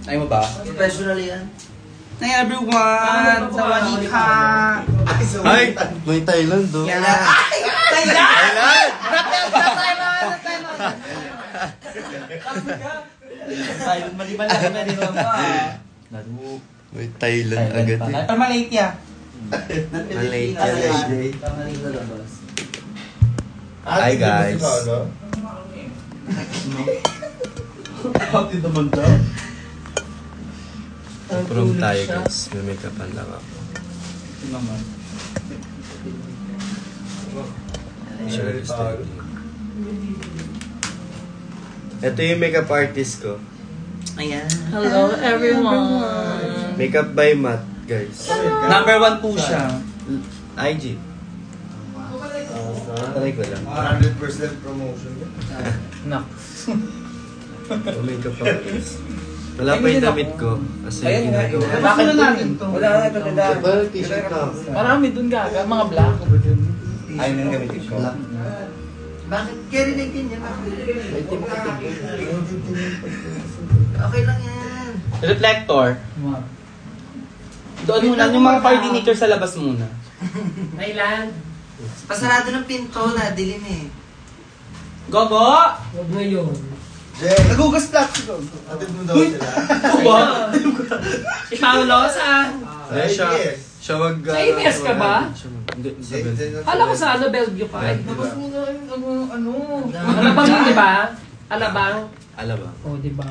Ayaw mo ba? Professionally yan. Hey everyone! Sawadika! Ay! May Thailand do. Thailand! Thailand! Thailand! Maliban lang kami rin mo. May Thailand agad eh. Ay, Malaysia. Malaysia. Hi guys. Hati naman daw. Prom tayo guys. May make-upan lang ako. Naman. Sure, ito yung makeup artist ko. Ayan. Hello everyone. Makeup by Matt, guys. Number 1 po siya. IG. Try ko lang. 100% promotion. Nak. Makeup artist. Wala pa yung damit ko. Kasi ginagawa. Bakit na natin to? Wala na ito na dahil. Diba, t-shirt na. Marami dun gaga, mga black. Ayaw na gamitin ko. Bakit carry na ganyan? Okay lang yan. Reflector. Doon muna. Yung mga coordinator sa labas muna. Thailand. Pasarado ng pinto na, dilim eh. Gogo! Huwag na yun. Jay, Nagugas lahat ko. atid mo daw sila. Gogo! Si Paolo, saan? Siya wag... Sa ABS ka ba? Hindi, sa bed. Kala ko sa Bellevue ka. Ay, Tapos muna yung ano. Alabang yun, di ba? Alabang. Ala ba? O, di ba?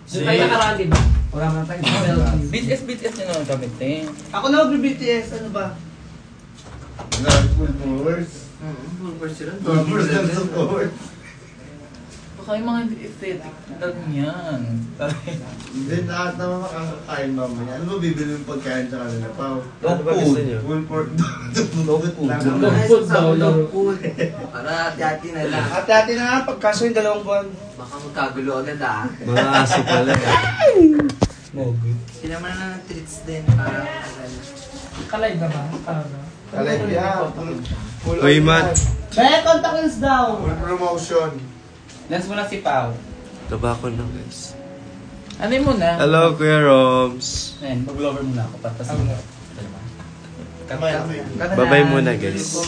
Doon tayo nakaraan, di ba? Wala man tayo. Bellevue. BTS nyo naman gamitin. Ako na mag-BTS, ano ba? Full force. Full course sila. Full force lang support. Baka yung mga aesthetic lang yan. Hindi, lahat naman makakakain mamaya. Ano ba bibili yung pagkain sa kanila, Pao? Ano ba gusto niyo? Full pork dog food lang. Dog food daw lang. Para hati-hati na lang. Hati-hati na nga, pagkaso yung 2 buwan. Baka magkagulo agad ah. Mga aso pala. Kinaman na ng treats din para Kalay ba ba? Para. Kalay niya. Full Uy, Matt. May contact lens daw. Full promotion. Lens mo na si Pao. Tabako na guys. Ano yun muna? Hello, Kuya Roms. Ayan, mag-lover muna ako. Papasin mo. Bye-bye muna guys.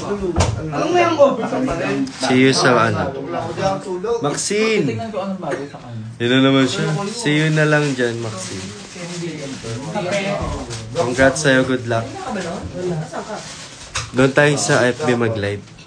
Anong may hangover ka pa rin? See you sa ano. Wala ko dyan tulog. Maxine! Tingnan ko anong bago sa kanya. Yun na naman siya. See you na lang dyan, Maxine. Congrats sa'yo, good luck. Doon tayo sa FB mag-live.